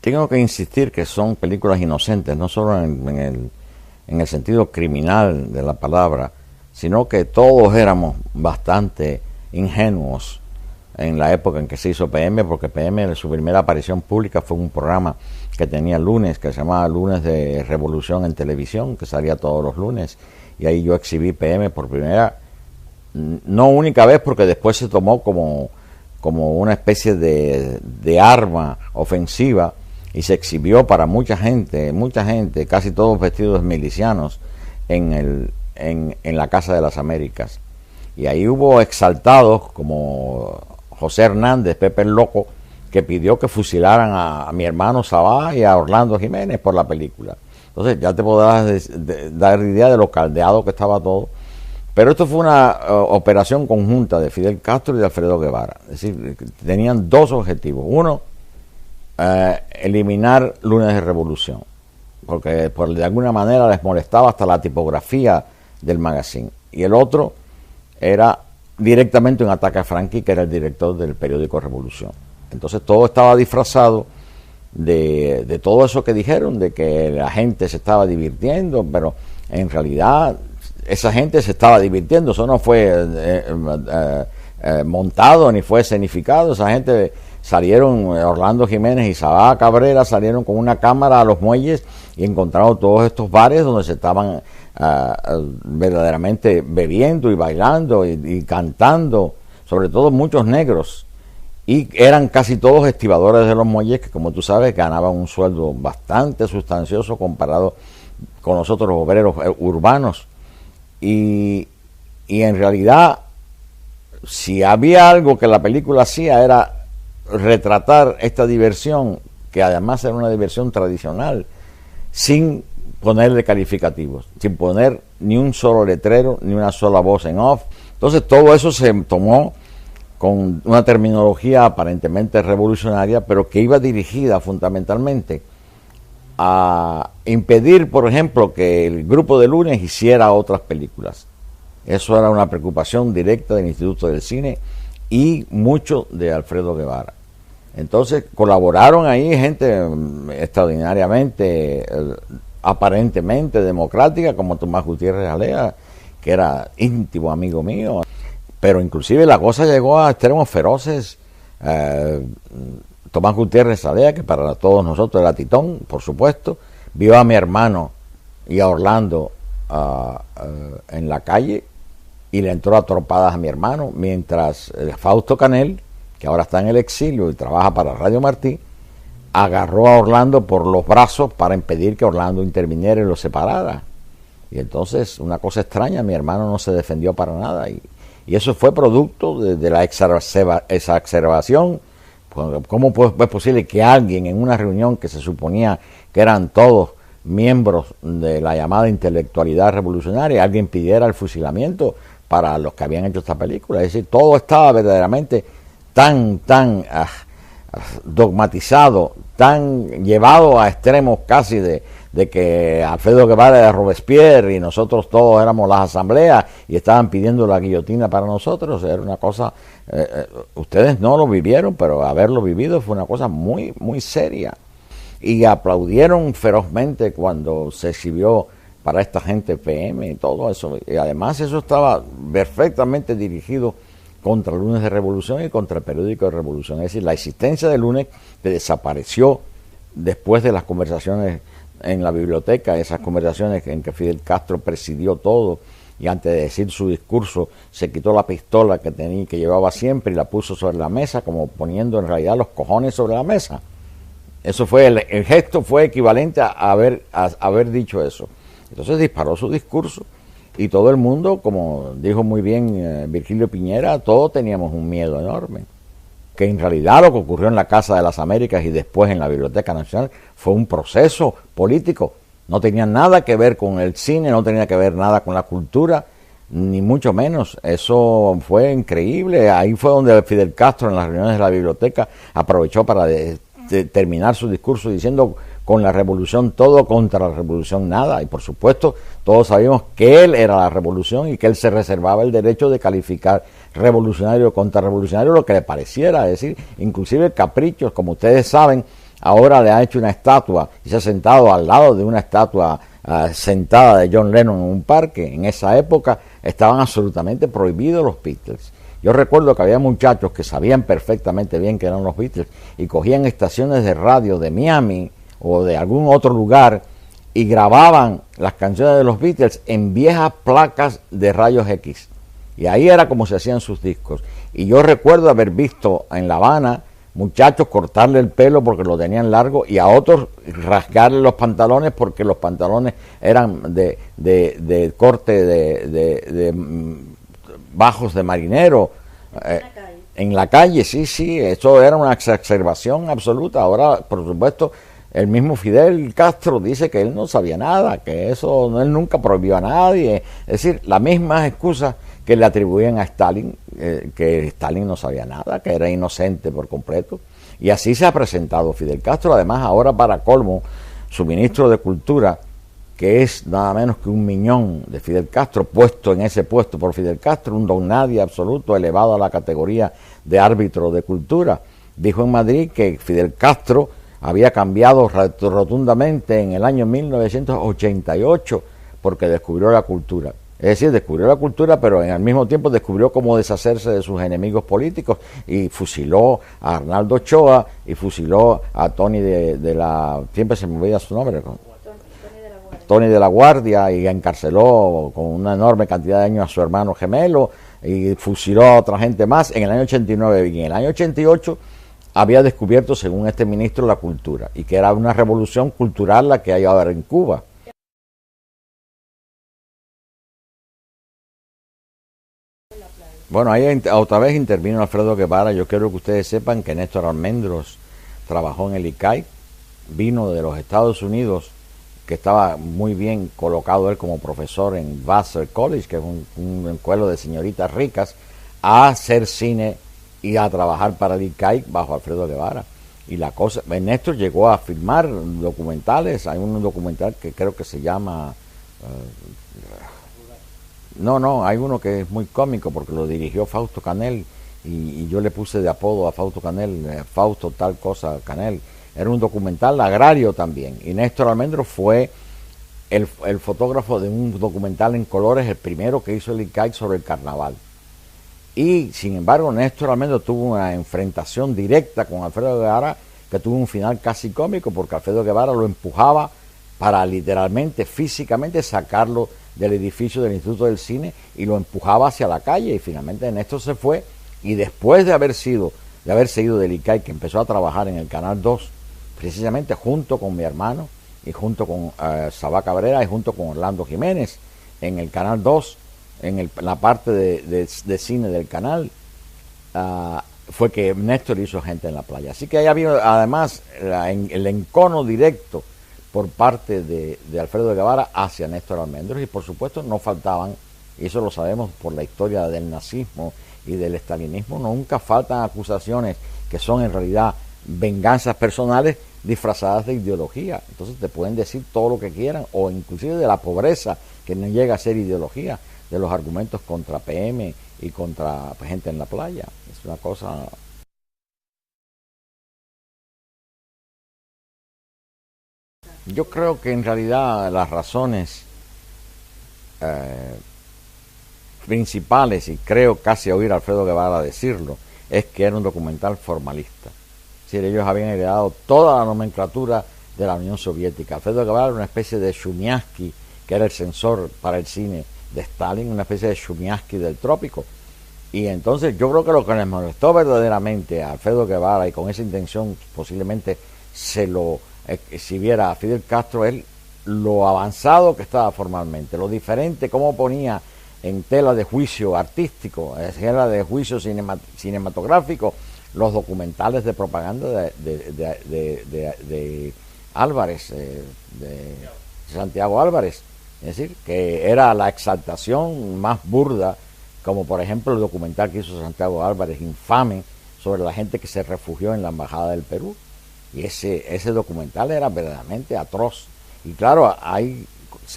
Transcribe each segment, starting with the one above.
Tengo que insistir que son películas inocentes, no solo en el sentido criminal de la palabra, sino que todos éramos bastante ingenuos en la época en que se hizo PM, porque PM, su primera aparición pública fue un programa que tenía lunes, que se llamaba Lunes de Revolución en televisión, que salía todos los lunes, y ahí yo exhibí PM por primera, no única vez, porque después se tomó como una especie de arma ofensiva, y se exhibió para mucha gente, casi todos vestidos milicianos, en la Casa de las Américas. Y ahí hubo exaltados como José Hernández, Pepe el Loco, que pidió que fusilaran a mi hermano Sabá y a Orlando Jiménez por la película. Entonces ya te podrás dar idea de lo caldeado que estaba todo. Pero esto fue una operación conjunta de Fidel Castro y de Alfredo Guevara. Es decir, tenían dos objetivos. Uno, eliminar Lunes de Revolución, porque de alguna manera les molestaba hasta la tipografía del magazine. Y el otro era directamente un ataque a Franqui, que era el director del periódico Revolución. Entonces todo estaba disfrazado de todo eso que dijeron, de que la gente se estaba divirtiendo, pero en realidad esa gente se estaba divirtiendo, eso no fue montado ni fue escenificado. Esa gente salieron, Orlando Jiménez y Sabá Cabrera salieron con una cámara a los muelles y encontraron todos estos bares donde se estaban verdaderamente bebiendo y bailando y cantando, sobre todo muchos negros, y eran casi todos estibadores de los muelles, que como tú sabes ganaban un sueldo bastante sustancioso comparado con nosotros los obreros urbanos. Y en realidad, si había algo que la película hacía, era retratar esta diversión, que además era una diversión tradicional, sin ponerle calificativos, sin poner ni un solo letrero, ni una sola voz en off. Entonces todo eso se tomó con una terminología aparentemente revolucionaria, pero que iba dirigida fundamentalmente a impedir, por ejemplo, que el grupo de Lunes hiciera otras películas. Eso era una preocupación directa del Instituto del Cine y mucho de Alfredo Guevara. Entonces colaboraron ahí gente extraordinariamente, aparentemente democrática, como Tomás Gutiérrez Alea, que era íntimo amigo mío, pero inclusive la cosa llegó a extremos feroces. Tomás Gutiérrez Alea, que para todos nosotros era Titón, por supuesto, vio a mi hermano y a Orlando en la calle y le entró a trompadas a mi hermano, mientras Fausto Canel, que ahora está en el exilio y trabaja para Radio Martí, agarró a Orlando por los brazos para impedir que Orlando interviniera y lo separara. Y entonces, una cosa extraña, mi hermano no se defendió para nada, y eso fue producto de la exacerbación. ¿Cómo es posible que alguien en una reunión que se suponía que eran todos miembros de la llamada intelectualidad revolucionaria, alguien pidiera el fusilamiento para los que habían hecho esta película? Es decir, todo estaba verdaderamente tan dogmatizado, tan llevado a extremos casi de que Alfredo Guevara era Robespierre y nosotros todos éramos las asambleas y estaban pidiendo la guillotina para nosotros. Era una cosa, ustedes no lo vivieron, pero haberlo vivido fue una cosa muy, muy seria. Y aplaudieron ferozmente cuando se exhibió para esta gente PM y todo eso. Y además eso estaba perfectamente dirigido contra Lunes de Revolución y contra el periódico de Revolución. Es decir, la existencia de Lunes, que desapareció después de las conversaciones en la biblioteca, esas conversaciones en que Fidel Castro presidió todo, y antes de decir su discurso se quitó la pistola que llevaba siempre y la puso sobre la mesa, como poniendo en realidad los cojones sobre la mesa. Eso fue el gesto fue equivalente a haber dicho eso. Entonces disparó su discurso y todo el mundo, como dijo muy bien Virgilio Piñera, todos teníamos un miedo enorme. Que en realidad lo que ocurrió en la Casa de las Américas y después en la Biblioteca Nacional fue un proceso político. No tenía nada que ver con el cine, no tenía que ver nada con la cultura, ni mucho menos. Eso fue increíble. Ahí fue donde Fidel Castro, en las reuniones de la biblioteca, aprovechó para terminar su discurso diciendo: con la revolución todo, contra la revolución nada. Y por supuesto todos sabíamos que él era la revolución y que él se reservaba el derecho de calificar revolucionario o contrarrevolucionario lo que le pareciera. Es decir, inclusive caprichos, como ustedes saben, ahora le ha hecho una estatua y se ha sentado al lado de una estatua sentada de John Lennon en un parque. En esa época estaban absolutamente prohibidos los Beatles. Yo recuerdo que había muchachos que sabían perfectamente bien que eran los Beatles y cogían estaciones de radio de Miami o de algún otro lugar y grababan las canciones de los Beatles en viejas placas de rayos X. Y ahí era como se hacían sus discos. Y yo recuerdo haber visto en La Habana muchachos cortarle el pelo porque lo tenían largo y a otros rasgarle los pantalones porque los pantalones eran de corte de bajos de marinero. En la calle, sí, eso era una exacerbación absoluta. Ahora, por supuesto, el mismo Fidel Castro dice que él no sabía nada, que eso él nunca prohibió a nadie. Es decir, las mismas excusas que le atribuían a Stalin, que Stalin no sabía nada, que era inocente por completo. Y así se ha presentado Fidel Castro. Además, ahora para colmo, su ministro de Cultura, que es nada menos que un miñón de Fidel Castro, puesto en ese puesto por Fidel Castro, un don nadie absoluto, elevado a la categoría de árbitro de cultura, dijo en Madrid que Fidel Castro había cambiado rotundamente en el año 1988 porque descubrió la cultura. Es decir, descubrió la cultura, pero al mismo tiempo descubrió cómo deshacerse de sus enemigos políticos y fusiló a Arnaldo Ochoa y fusiló a Tony de la... Siempre se me olvida su nombre. Tony de la Guardia, y encarceló con una enorme cantidad de años a su hermano gemelo y fusiló a otra gente más en el año 89. Y en el año 88 había descubierto, según este ministro, la cultura y que era una revolución cultural la que hay ahora en Cuba. Bueno, ahí otra vez intervino Alfredo Guevara. Yo quiero que ustedes sepan que Néstor Almendros trabajó en el ICAI, vino de los Estados Unidos, que estaba muy bien colocado él como profesor en Vassar College, que es un escuela de señoritas ricas, a hacer cine y a trabajar para el ICAI bajo Alfredo Guevara. Y la cosa, Néstor llegó a filmar documentales. Hay un documental que creo que se llama... hay uno que es muy cómico porque lo dirigió Fausto Canel y yo le puse de apodo a Fausto Canel, Fausto tal cosa Canel. Era un documental agrario también. Y Néstor Almendros fue el fotógrafo de un documental en colores, el primero que hizo el ICAI sobre el carnaval. Y sin embargo, Néstor Almendros tuvo una enfrentación directa con Alfredo Guevara que tuvo un final casi cómico porque Alfredo Guevara lo empujaba para literalmente, físicamente sacarlo del edificio del Instituto del Cine y lo empujaba hacia la calle. Y finalmente Néstor se fue y después de haber seguido del ICAI, que empezó a trabajar en el Canal 2, precisamente junto con mi hermano y junto con Sabá Cabrera y junto con Orlando Jiménez en el Canal 2, en la parte de cine del canal, fue que Néstor hizo Gente en la Playa. Así que ahí había además el encono directo por parte de Alfredo Guevara hacia Néstor Almendros, y por supuesto no faltaban, y eso lo sabemos por la historia del nazismo y del estalinismo, nunca faltan acusaciones que son en realidad venganzas personales disfrazadas de ideología. Entonces te pueden decir todo lo que quieran, o inclusive de la pobreza, que no llega a ser ideología, de los argumentos contra PM y contra Gente en la Playa. Es una cosa... Yo creo que en realidad las razones principales, y creo casi oír a Alfredo Guevara decirlo, es que era un documental formalista. Es decir, ellos habían heredado toda la nomenclatura de la Unión Soviética. Alfredo Guevara era una especie de Shumiaski, que era el censor para el cine de Stalin, una especie de Shumiaski del trópico. Y entonces yo creo que lo que les molestó verdaderamente a Alfredo Guevara, y con esa intención posiblemente se lo exhibiera a Fidel Castro, es lo avanzado que estaba formalmente, lo diferente, cómo ponía en tela de juicio artístico, en tela de juicio cinematográfico, los documentales de propaganda de Álvarez, de Santiago Álvarez. Es decir, que era la exaltación más burda, como por ejemplo el documental que hizo Santiago Álvarez, infame, sobre la gente que se refugió en la Embajada del Perú. Y ese documental era verdaderamente atroz. Y claro, hay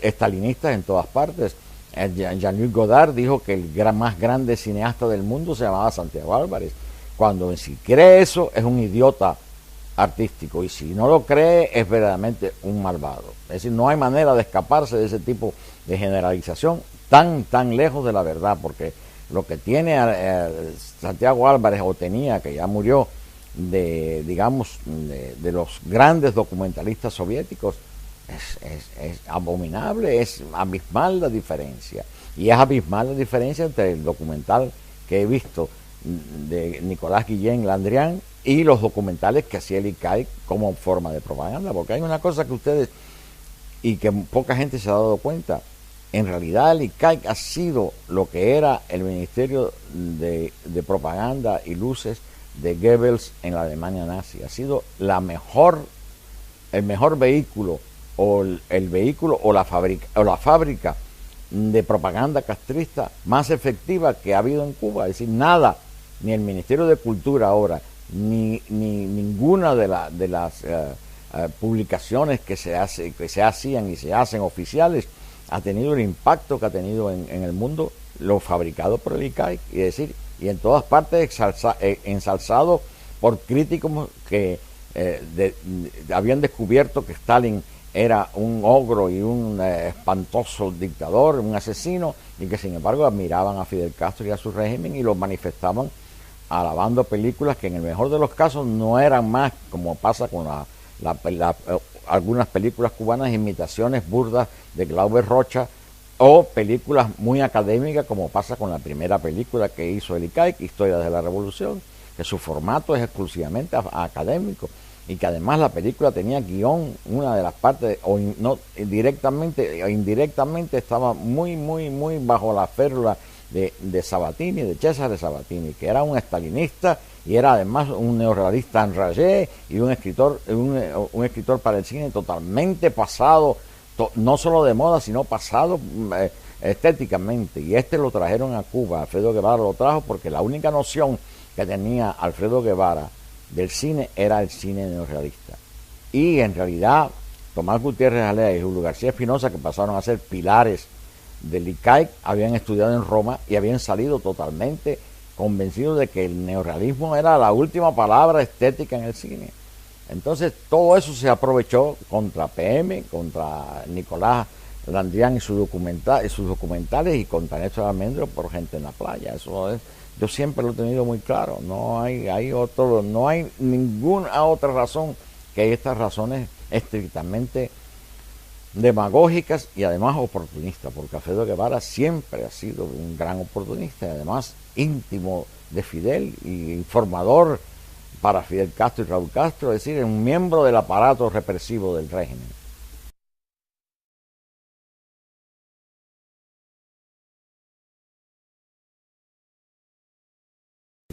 estalinistas en todas partes. Jean-Luc Godard dijo que el más grande cineasta del mundo se llamaba Santiago Álvarez. Cuando si cree eso, es un idiota artístico, y si no lo cree es verdaderamente un malvado. Es decir, no hay manera de escaparse de ese tipo de generalización tan lejos de la verdad, porque lo que tiene Santiago Álvarez, o tenía, que ya murió, de los grandes documentalistas soviéticos, es abominable, es abismal la diferencia. Y es abismal la diferencia entre el documental que he visto de Nicolás Guillén Landrian y los documentales que hacía el ICAIC como forma de propaganda, porque hay una cosa que ustedes, y que poca gente se ha dado cuenta, en realidad el ICAIC ha sido lo que era el Ministerio de Propaganda y Luces de Goebbels en la Alemania nazi. Ha sido el mejor vehículo, o el vehículo, o la fábrica de propaganda castrista más efectiva que ha habido en Cuba. Es decir, nada, ni el Ministerio de Cultura ahora, ni ninguna de las publicaciones que se hacían y se hacen oficiales ha tenido el impacto que ha tenido en el mundo lo fabricado por el ICAIC, y en todas partes ensalzado por críticos que habían descubierto que Stalin era un ogro y un espantoso dictador, un asesino, y que sin embargo admiraban a Fidel Castro y a su régimen y lo manifestaban alabando películas que en el mejor de los casos no eran más, como pasa con algunas películas cubanas, imitaciones burdas de Glauber Rocha, o películas muy académicas, como pasa con la primera película que hizo el ICAIC, Historia de la Revolución, que su formato es exclusivamente académico, y que además la película tenía guión, una de las partes, indirectamente estaba muy bajo la férula de Sabatini, de Cesare Sabatini, que era un estalinista y era además un neorrealista enrayé y un escritor para el cine totalmente pasado, no solo de moda, sino pasado estéticamente. Y lo trajeron a Cuba, Alfredo Guevara lo trajo porque la única noción que tenía Alfredo Guevara del cine era el cine neorrealista. Y en realidad Tomás Gutiérrez Alea y Julio García Espinosa, que pasaron a ser pilares del ICAIC, habían estudiado en Roma y habían salido totalmente convencidos de que el neorrealismo era la última palabra estética en el cine. Entonces todo eso se aprovechó contra PM, contra Nicolás Landrian y sus documentales, y contra Néstor Almendro por Gente en la Playa. Yo siempre lo he tenido muy claro. No hay ninguna otra razón que estas razones estrictamente demagógicas y además oportunistas, porque Alfredo Guevara siempre ha sido un gran oportunista y además íntimo de Fidel y informador para Fidel Castro y Raúl Castro, es decir, un miembro del aparato represivo del régimen.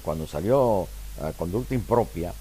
Cuando salió Conducta Impropia,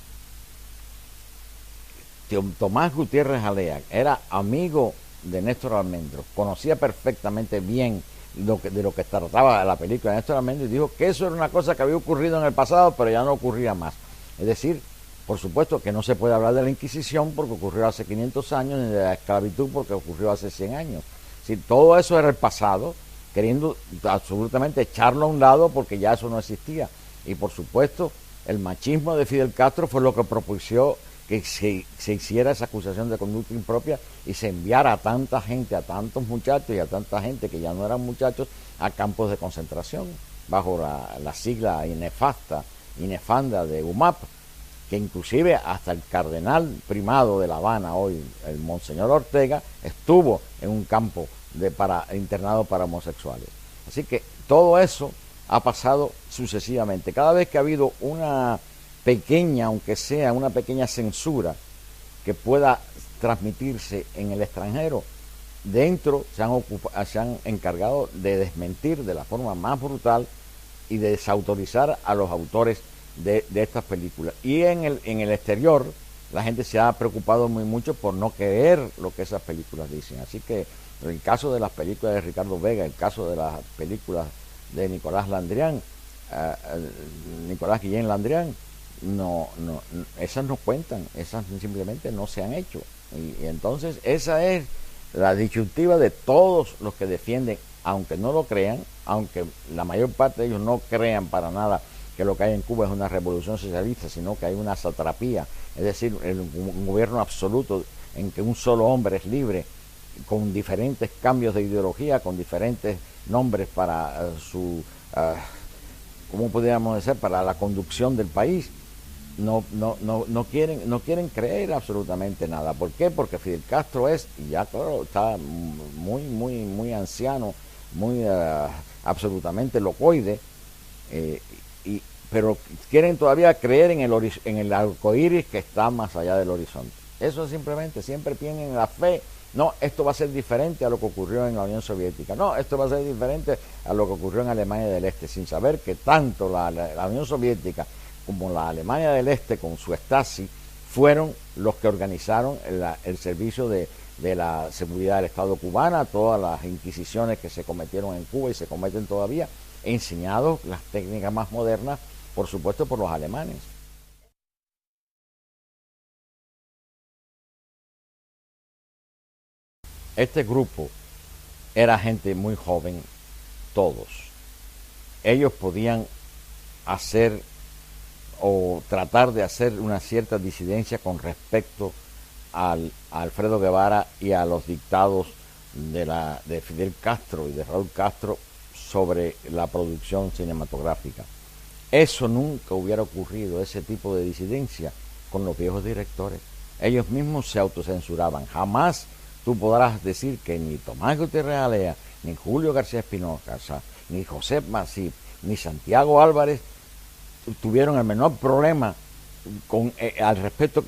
Tomás Gutiérrez Alea era amigo de Néstor Almendro, conocía perfectamente bien de lo que trataba la película de Néstor Almendro, y dijo que eso era una cosa que había ocurrido en el pasado, pero ya no ocurría más. Es decir, por supuesto que no se puede hablar de la Inquisición porque ocurrió hace 500 años, ni de la esclavitud porque ocurrió hace 100 años. Si todo eso era el pasado, queriendo absolutamente echarlo a un lado porque ya eso no existía. Y por supuesto, el machismo de Fidel Castro fue lo que propició que se hiciera esa acusación de conducta impropia y se enviara a tanta gente, a tantos muchachos y a tanta gente que ya no eran muchachos, a campos de concentración bajo la sigla inefanda de UMAP, que inclusive hasta el cardenal primado de La Habana, hoy el Monseñor Ortega, estuvo en un campo internado para homosexuales. Así que todo eso ha pasado sucesivamente. Cada vez que ha habido una pequeña, aunque sea una pequeña censura que pueda transmitirse en el extranjero, dentro se han encargado de desmentir de la forma más brutal y de desautorizar a los autores de estas películas. Y en el exterior la gente se ha preocupado muy mucho por no creer lo que esas películas dicen. Así que el caso de las películas de Ricardo Vega, el caso de las películas de Nicolás Landrian, Nicolás Guillén Landrian, esas no cuentan, esas simplemente no se han hecho. Y entonces esa es la disyuntiva de todos los que defienden, aunque no lo crean, aunque la mayor parte de ellos no crean para nada que lo que hay en Cuba es una revolución socialista, sino que hay una satrapía es decir, un gobierno absoluto en que un solo hombre es libre, con diferentes cambios de ideología, con diferentes nombres para ¿cómo podríamos decir? Para la conducción del país. No quieren creer absolutamente nada. ¿Por qué? Porque Fidel Castro ya claro, está muy anciano, muy absolutamente locoide, pero quieren todavía creer en el arco iris que está más allá del horizonte. Eso es simplemente, siempre tienen la fe. No, esto va a ser diferente a lo que ocurrió en la Unión Soviética. No, esto va a ser diferente a lo que ocurrió en Alemania del Este, sin saber que tanto la Unión Soviética como la Alemania del Este, con su Stasi, fueron los que organizaron el servicio de la seguridad del Estado cubana, todas las inquisiciones que se cometieron en Cuba y se cometen todavía, enseñados las técnicas más modernas, por supuesto, por los alemanes. Este grupo era gente muy joven, todos. Ellos podían hacer o tratar de hacer una cierta disidencia con respecto a Alfredo Guevara y a los dictados de Fidel Castro y de Raúl Castro sobre la producción cinematográfica. Eso nunca hubiera ocurrido, ese tipo de disidencia, con los viejos directores. Ellos mismos se autocensuraban. Jamás tú podrás decir que ni Tomás Gutiérrez Alea, ni Julio García Espinosa, ni José Masip, ni Santiago Álvarez tuvieron el menor problema al respecto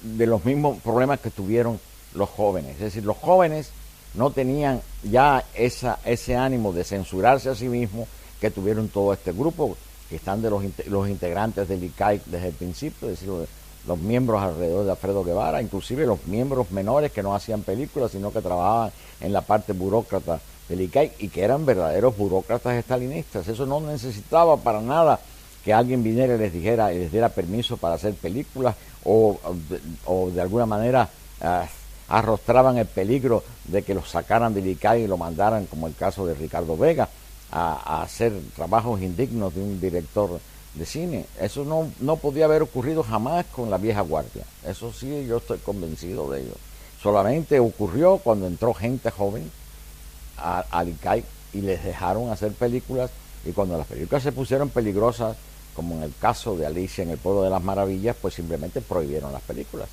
de los mismos problemas que tuvieron los jóvenes. Es decir, los jóvenes no tenían ya ese ánimo de censurarse a sí mismos que tuvieron todo este grupo, que están de los integrantes del ICAI desde el principio, es decir, los miembros alrededor de Alfredo Guevara, inclusive los miembros menores que no hacían películas, sino que trabajaban en la parte burócrata del ICAI y que eran verdaderos burócratas estalinistas. Eso no necesitaba para nada que alguien viniera y les dijera y les diera permiso para hacer películas o de alguna manera arrostraban el peligro de que los sacaran del ICAI y lo mandaran, como el caso de Ricardo Vega, a hacer trabajos indignos de un director de cine. Eso no podía haber ocurrido jamás con la vieja guardia. Eso sí, yo estoy convencido de ello. Solamente ocurrió cuando entró gente joven al ICAI y les dejaron hacer películas, y cuando las películas se pusieron peligrosas, como en el caso de Alicia en el Pueblo de las Maravillas, pues simplemente prohibieron las películas.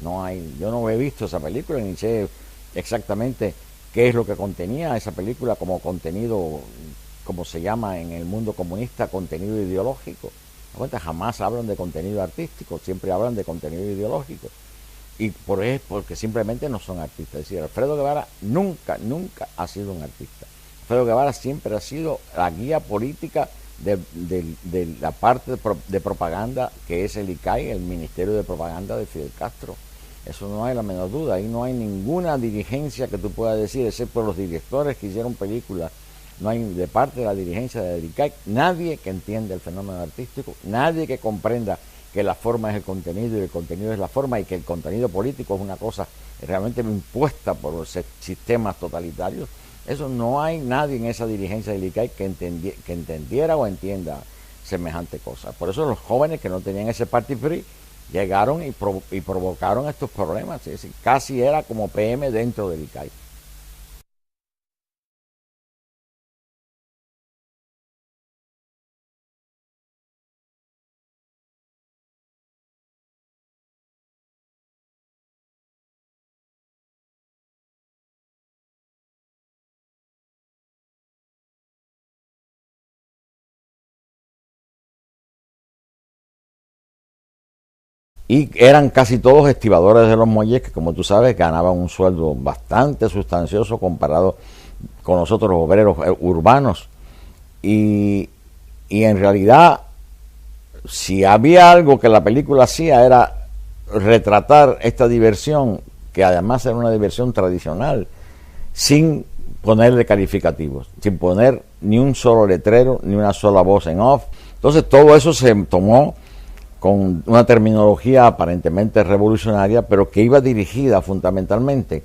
Yo no he visto esa película ni sé exactamente qué es lo que contenía esa película como contenido, como se llama en el mundo comunista, contenido ideológico. Jamás hablan de contenido artístico, siempre hablan de contenido ideológico. Y porque simplemente no son artistas. Es decir, Alfredo Guevara nunca ha sido un artista. Alfredo Guevara siempre ha sido la guía política de la parte de propaganda que es el ICAI, el Ministerio de Propaganda de Fidel Castro. Eso no hay la menor duda. Ahí no hay ninguna dirigencia que tú puedas decir, excepto los directores que hicieron películas. No hay de parte de la dirigencia del ICAI nadie que entienda el fenómeno artístico, nadie que comprenda que la forma es el contenido y el contenido es la forma, y que el contenido político es una cosa realmente impuesta por los sistemas totalitarios. Eso no hay nadie en esa dirigencia del ICAI que entendiera o entienda semejante cosa. Por eso los jóvenes que no tenían ese party free llegaron y provocaron estos problemas. Es decir, casi era como PM dentro del ICAI. Y eran casi todos estibadores de los muelles que, como tú sabes, ganaban un sueldo bastante sustancioso comparado con nosotros los obreros urbanos. Y en realidad, si había algo que la película hacía era retratar esta diversión, que además era una diversión tradicional, sin ponerle calificativos, sin poner ni un solo letrero, ni una sola voz en off. Entonces todo eso se tomó con una terminología aparentemente revolucionaria, pero que iba dirigida fundamentalmente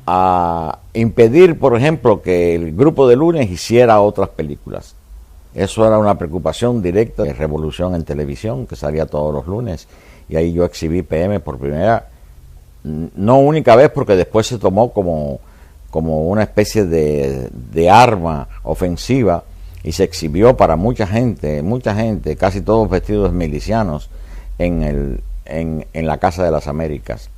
a impedir, por ejemplo, que el grupo de Lunes hiciera otras películas. Eso era una preocupación directa de Revolución en televisión, que salía todos los lunes, y ahí yo exhibí PM por primera, no única vez, porque después se tomó como una especie de arma ofensiva y se exhibió para mucha gente, casi todos vestidos milicianos, en la Casa de las Américas.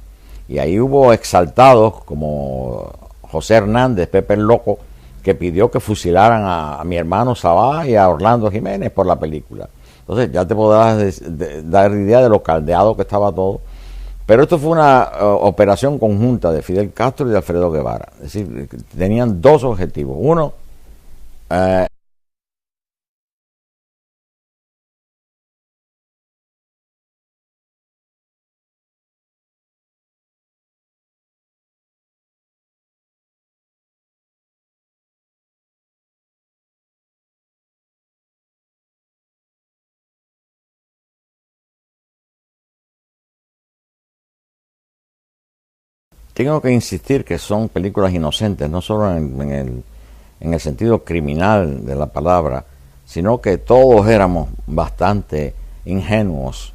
Y ahí hubo exaltados como José Hernández, Pepe el Loco, que pidió que fusilaran a mi hermano Sabá y a Orlando Jiménez por la película. Entonces ya te podrás dar idea de lo caldeado que estaba todo. Pero esto fue una operación conjunta de Fidel Castro y de Alfredo Guevara. Es decir, tenían dos objetivos. Uno, tengo que insistir que son películas inocentes, no solo en el sentido criminal de la palabra, sino que todos éramos bastante ingenuos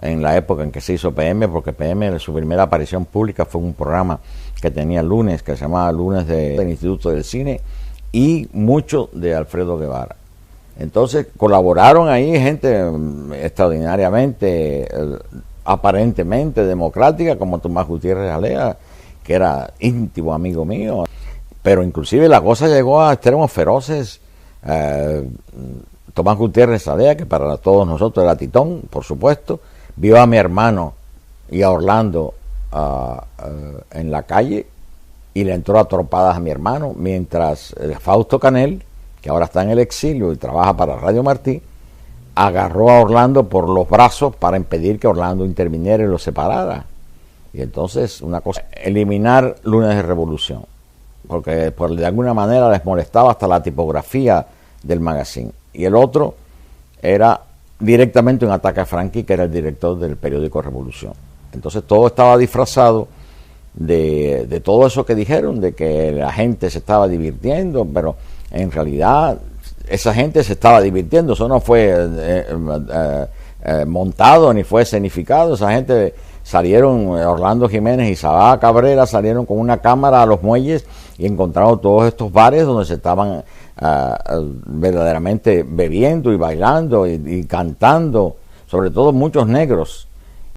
en la época en que se hizo PM, porque PM, su primera aparición pública fue un programa que tenía lunes, que se llamaba Lunes del Instituto del Cine, y mucho de Alfredo Guevara. Entonces colaboraron ahí gente extraordinariamente, aparentemente democrática, como Tomás Gutiérrez Alea, que era íntimo amigo mío, pero inclusive la cosa llegó a extremos feroces. Tomás Gutiérrez Alea, que para todos nosotros era Titón, por supuesto, vio a mi hermano y a Orlando en la calle y le entró a trompadas a mi hermano, mientras Fausto Canel, que ahora está en el exilio y trabaja para Radio Martí, agarró a Orlando por los brazos para impedir que Orlando interviniera y lo separara. Y entonces, una cosa, eliminar Lunes de Revolución, porque de alguna manera les molestaba hasta la tipografía del magazine. Y el otro era directamente un ataque a Franqui, que era el director del periódico Revolución. Entonces todo estaba disfrazado de todo eso que dijeron, de que la gente se estaba divirtiendo, pero en realidad esa gente se estaba divirtiendo, eso no fue montado ni fue escenificado. Esa gente salieron, Orlando Jiménez y Sabá Cabrera salieron con una cámara a los muelles y encontraron todos estos bares donde se estaban verdaderamente bebiendo y bailando y cantando, sobre todo muchos negros